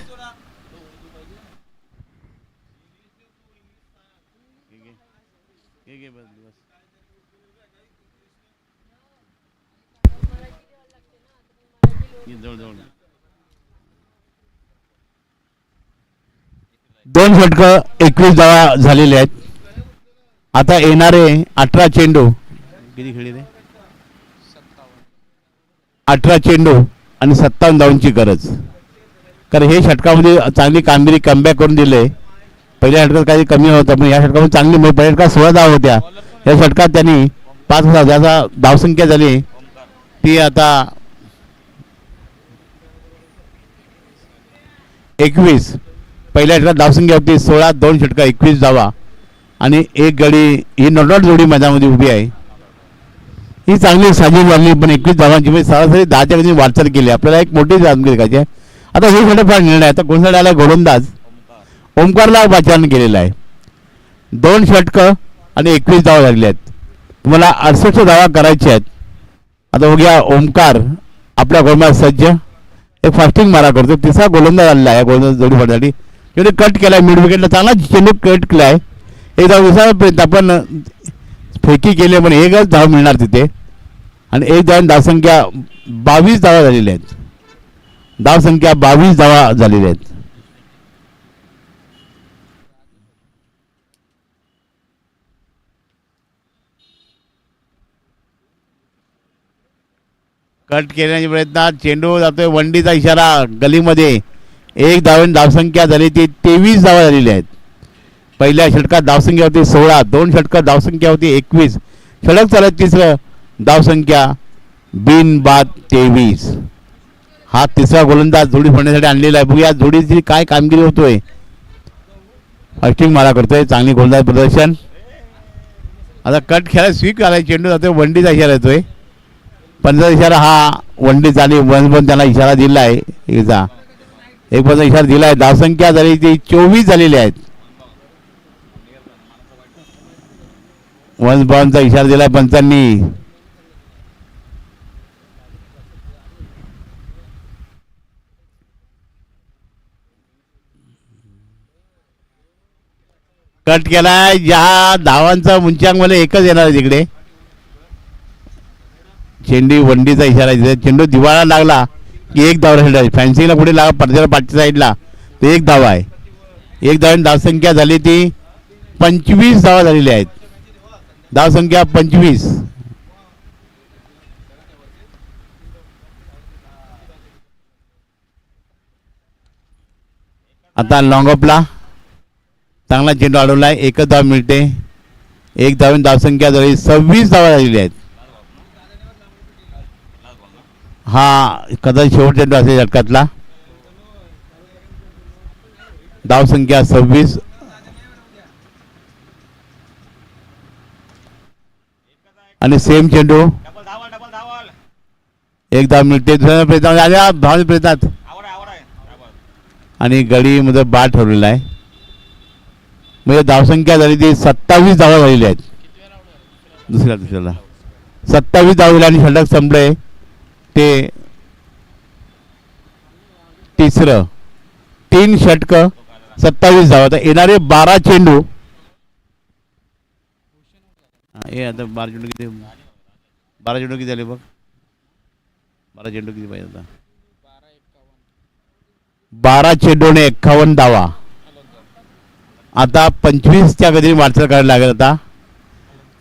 दोन षटक 21 धावा झालेले आहेत. आता येणारे 18 चेंडू किती खेळले रे. 18 चेंडू आणि 57 धावांची गरज. कारण हे षटकामध्ये चांगली कामगिरी कमबॅक करून दिले. पहिल्या षटकात काही कमी होतं पण या षटकामध्ये चांगली. पहिल्या षटकात 16 धावा होत्या. या षटकात त्यांनी 5 धावा. ज्याचा धावसंख्या झाली ती आता 21. पहिल्या षटकात धावसंख्या होती 16. 2 षटका 21 धावा आणि एक गडी. ही नॉट जोडी मैदानामध्ये उभी आहे. ही चांगली साजी झाली पण 21 धावांची म्हणजे सरासरी 10च्या गतीने वाटचाल केली. आपल्याला एक मोठी कामगिरी करायची आहे. आता हे षटक फार निर्णय. आता कोणता आला गोलंदाज ओमकारला पाचारण केलेला आहे. 2 षटक आणि 21 धावा झालेल्या आहेत. तुम्हाला 68 धावा करायच्या आहेत. आता बघूया ओमकार आपल्या गोलंदाज सज्ज. एक फास्टिंग मारा करतो. तिसरा गोलंदाज आलेला आहे गोलंदाज जोडी पडण्यासाठी. चेंडू कट केलाय मिड विकेटला. चांगला चेंडू कट केलाय. एक धाव विसरपर्यंत आपण फेकी केली पण एकच धाव मिळणार तिथे. आणि एक धाव धावसंख्या 22 धावा झालेल्या आहेत. धावसंख्या 22 धावा झालेल्या आहेत. कट केल्याच्या प्रयत्नात चेंडू जातोय. वंडीचा इशारा गलीमध्ये. एक धावेन धावसंख्या झाली ती 23 धावा झालेल्या आहेत. पहिल्या षटकात धावसंख्या होती 16. 2 षटकात धावसंख्या होती 21. षटक चालत तिसरं. धावसंख्या बिन बाद 23. हा तिसरा गोलंदाज जोडी फोडण्यासाठी आणलेला आहे. बघूया जोडीची काय कामगिरी होतोय. फास्टिंग मारा करतोय. चांगली गोलंदाज प्रदर्शन. आता कट खेळायला स्वीक आलाय. चेंडू जातोय. वंडीचा इशारा येतोय. 15 इशारा हा वंडी झाली. वन पण त्याला इशारा दिला आहे. एक पण इशारा दिला आहे. धावसंख्या झाली ती 24 झालेली आहेत. वन बॉलचा इशारा दिलाय पंचांनी. कट केलाय. ज्या धावांचा मुंचांक मला एकच येणार आहे तिकडे. चेंडू वंडीचा इशारा दिला. चेंडू दिवाळा लागला की एक धाव राहिला. फॅन्सिंगला पुढे लागा पडद्याला पाठच्या साईडला ते एक धाव आहे. एक धाव धावसंख्या झाली ती 25 धावा झालेल्या आहेत. धावसंख्या 25. आता लॉंगअपला चांगला चेंडू अडवलाय. एकच धाव मिळते. एक धावून धावसंख्या झाली 26 धावा झालेल्या आहेत. हा कदाचित शेवटचा चेंडू असेल षटकातला. धावसंख्या 26. आणि सेम चेंडू. एक धाव मिळते. दुसऱ्या प्रयत्न प्रयत्नात आणि गडीमध्ये बाद ठरवलेला आहे. म्हणजे धावसंख्या झाली ती 27 धावा झालेल्या आहेत. दुसऱ्याला 27 धावा आणि षटक संपले ते तिसरं. 3 षटक 27 धावा. आता येणारे 12 चेंडू. हे आता 12 चेंडू किती. 12 चेंडू किती झाले बघ. 12 चेंडू किती पाहिजे आता. 12 चेंडूने 51 धावा. आता 25च्या गतीने वाटचाल करायला लागेल. आता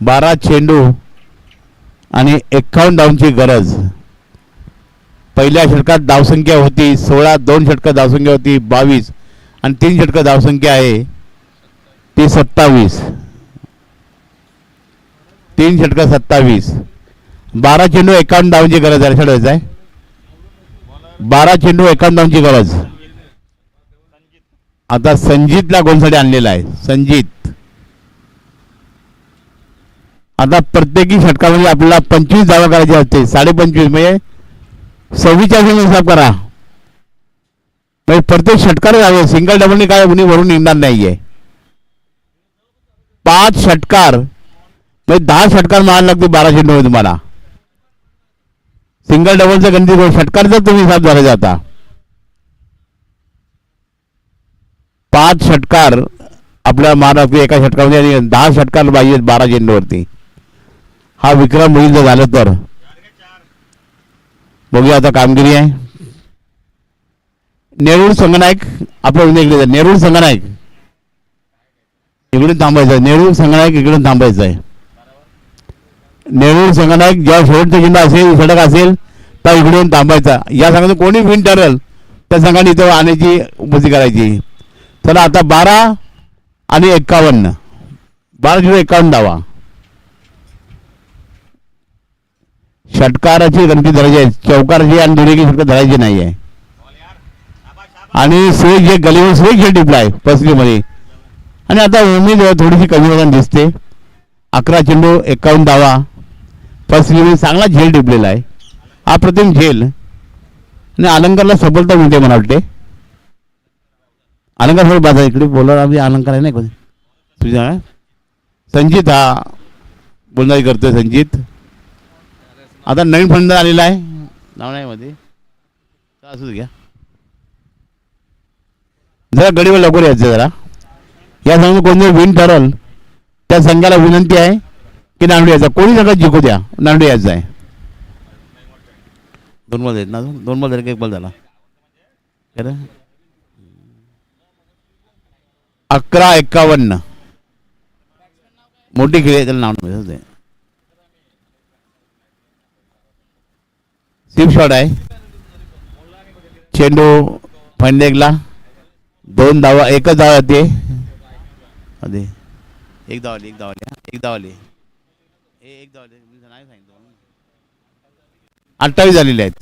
12 चेंडू आणि 51 धावांची गरज. पहिल्या षटकात धावसंख्या होती 16. 2 षटक धावसंख्या होती 22 आणि 3 षटक धावसंख्या आहे ती 27. 3 षटक 27. 12 चेंडू 51 धावांची गरज आहे. ठरवायचं आहे 12 चेंडू 51 धावांची गरज. आता संजितला गोलसाठी आणलेला आहे. संजित आता प्रत्येकी षटकामध्ये आपल्याला 25 धावा करायची असते. 25.5 म्हणजे 44 हिसाब करा. म्हणजे प्रत्येक षटकार जावे. सिंगल डबलने काय कुणी वरून निघणार नाहीये. 5 षटकार म्हणजे 10 षटकार मारायला लागते 12 चेंडू तुम्हाला. सिंगल डबलचं गणित षटकारचा तुम्ही हिसाब झाला जाता. 5 षटकार आपल्याला मारा एका षटकामध्ये आणि 10 षटकार पाहिजे 12 चेंडूवरती. हा विक्रम होईल जर झालं तर. बघूया आता कामगिरी आहे. नेरूळ संघनायक आपल्या इकडे. नेरूळ संघनायक इकडून थांबायचं. नेरूळ संघनायक इकडून थांबायचं आहे. नेरूळ संघनायक जेव्हा शेवटचा चेंडू असेल षटक असेल तर इकडून थांबायचा. या संघाचं कोणी विन ठरेल त्या संघाने इथं आणायची उपस्थिती करायची. चला आता 12 आणि 51. 12-51 धावा. षटकाराची गणती धरायची आहे. चौकाराची आणि दोन्ही षटक धरायची नाही आहे. आणि सुरेश गलीवर सुरेश खेळ टिपलाय फसलीमध्ये. आणि आता उमेद थोडीशी कमी होताना दिसते. 11 चेंडू 51 धावा. फसलीमध्ये चांगला झेल टिपलेला आहे. अप्रतिम झेल. आणि अलंकारला सबलता मिळते मला वाटते. अलंकार थोडं बाजार इकडे बोलणार आम्ही. अलंकार आहे नाही कोणी तुझ्या. संजित हा बोलणारी करतोय. संजित आता नवीन फंड आलेला आहे. नाव नाही मध्ये असू घ्या. जरा गडीवर लवकर यायचं जरा. या संघ कोणी विन ठरल त्या संघाला विनंती आहे की नांदू यायचा. कोणी सगळं जिंकू द्या. नांदू यायचं आहे. 2 बॉल आहेत ना. 2 बॉल झाले की 1 बॉल झाला. 11-51 मोठी खेळ आहे. त्याला नाव नाही. स्लिप शॉट आहे. चेंडू फंडेकला 2 धावा. एकच धाव येते. अरे 1 धाव आली. 1 धाव आली. 1 धाव आली. 1 धाव आली. नाही सांगितलं. 28 झालेले आहेत.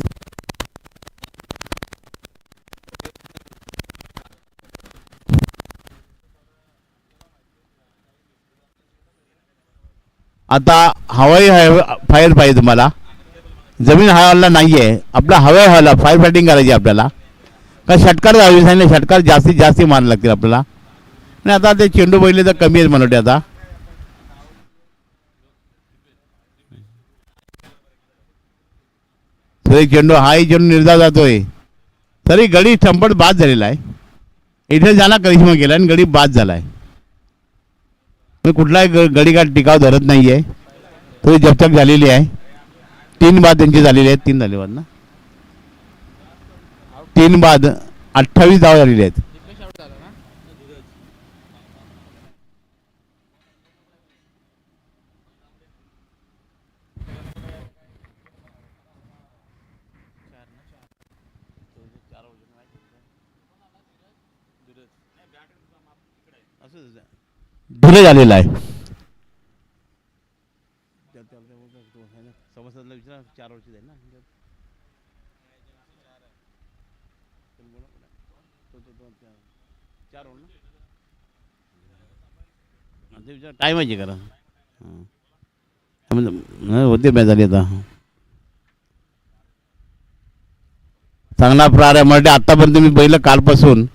आता हवाई फायर पाहिजे तुम्हाला. जमीन हवाला नाही आहे. आपला हवाई हवाला फायर फायटिंग करायची आपल्याला. का षटकार जावी सांगितलं. षटकार जास्तीत जास्त मारायला लागतील आपल्याला. आणि आता ते चेंडू पहिले तर कमी आहेत मला वाटते. आता तरी चेंडू हाही चेंडू निर्धार जातोय. तरी गडी ठंपट बाद झालेला आहे. इथे जाणार करिश्मा केला आणि गडी बाद झालाय. कुठलाही गडी का टिकाव धरत नाही आहे. थोडी जपचक झालेली आहे. 3 बाद त्यांची झालेली आहेत. 3 झाले बाद ना. 3 बाद 28 धावा झालेली आहेत. डिले झालेला आहे. टाईम आहे करा होते मॅच झाली आता. चांगला प्रहार आहे म्हणजे आतापर्यंत मी पहिलं कालपासून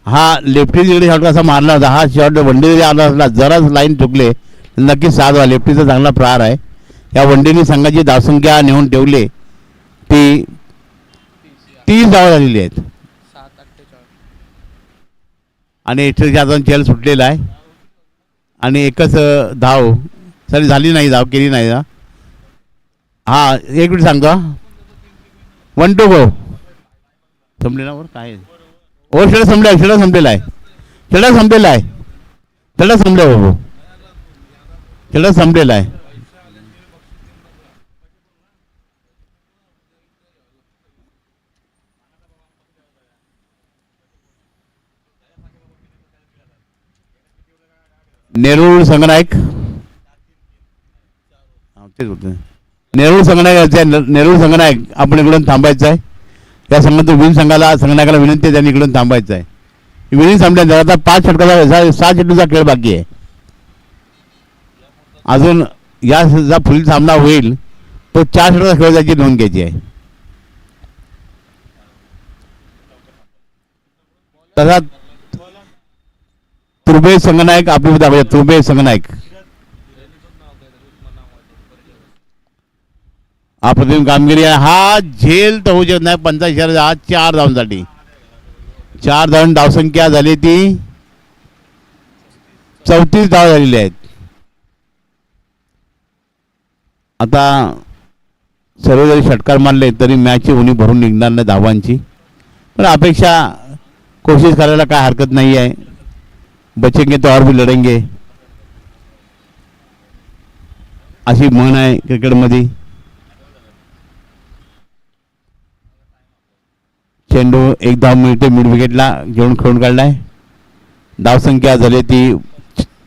हा लेफ्टी जिकडे शॉट कसा मारला होता, हा शॉट वनडे जरी आला असला जराच लाईन चुकले नक्कीच 7 व्हा. लेफ्टीचा चांगला प्रहार आहे. या वनडेनी संघाची धावसंख्या नेऊन ठेवली ती 30 धावा झालेली आहेत आणि एक्स्ट्राच्या हाताने चेल सुटलेला आहे आणि एकच धाव सरी झाली नाही, धाव केली नाही. हा एक मिनिट सांगतो. 1 to go संपले ना वर काय ओ शेडा संपला, शेडा संपलेला आहे, शेडा संपलेला आहे, शेडा संपला बाबू, शेडा संपलेला आहे. नेरूळ संगनायक तेच होतं. नेरूळ संगनायक आपण इकडून थांबायचं आहे. या संघातून विन संघनायकाला विनंती आहे त्यांनी इकडून थांबायचं आहे. विनिंग संपल्यानंतर आता 5 षटकाचा 6 चेंडूचा खेळ बाकी आहे. अजून या पुढील सामना होईल तो 4 षटकाचा खेळ त्याची नोंद घ्यायची आहे. तसा तुर्बे संघनायक आपली तुर्बे संघनायक अप्रतिम कामगिरी आहे. हा झेल तर होऊ शकत नाही. 85 हा 4 धावांसाठी 4 धावांची धावसंख्या झाली ती 34 धावा झालेली आहेत. आता सर्व जरी षटकार मारले तरी मॅचची उणी भरून निघणार नाही धावांची, पण अपेक्षा कोशिश करायला काय हरकत नाही आहे. बचेंगे तो और भी लढेंगे अशी म्हण आहे क्रिकेटमध्ये. चेंडू 1 धाव मिळते मिड विकेटला घेऊन खेळून काढलाय. धावसंख्या झाली ती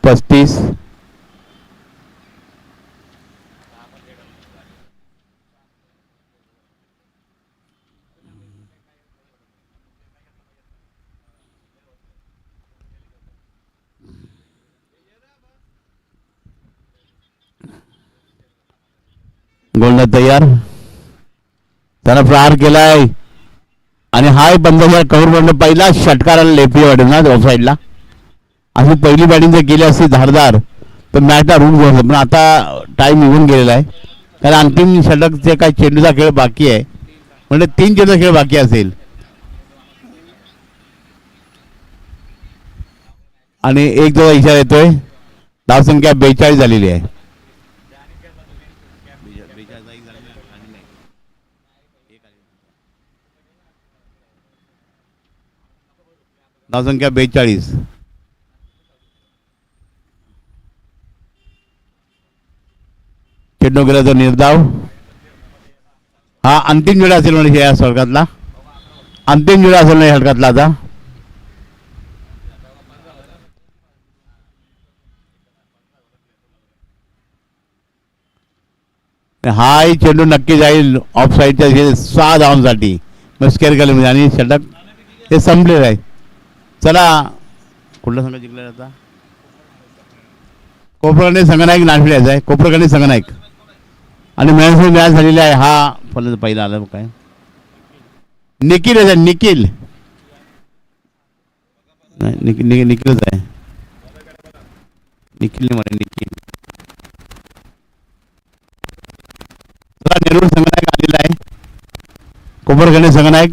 35. गोलंदाज तयार, त्यानं प्रहार केलाय आणि हाय बंदाच्या कव्हर पडलं. पहिला षटकाराला लेफ्टी वाढेल ना ऑफ साईडला. अशी पहिली बॅटिंग जर केली असती धारदार तर मॅचला रूट होतं, पण आता टाईम निघून गेलेला आहे. कारण अंतिम षटकचे काही चेंडूचा खेळ बाकी आहे म्हणजे 3 चेंडूचा खेळ बाकी असेल आणि 1 जो इशारा येतोय. धावसंख्या 42 झालेली आहे. धावसंख्या 42. चेंडू गेला तो निर्धाव. हा अंतिम वेळा असेल म्हणजे या षटकातला अंतिम वेळा असेल या षटकातला. आता हाही चेंडू नक्की जाईल ऑफ साईडच्या 6 धावांसाठी मग स्केअर केलं आणि षटक हे संपलेलं आहे. चला कुठला संघ जिंकला आता? कोपरखंडी संघनायक नाशिक आहे. कोपरखंडी संघनायक आणि मॅच झालेली आहे. हा पहिला आला काय निखिल आहे. निखिल निखिलच आहे. निखिल म्हणे निखिल. नेरूळ संघनायक आलेला आहे. कोपरखंडी संघनायक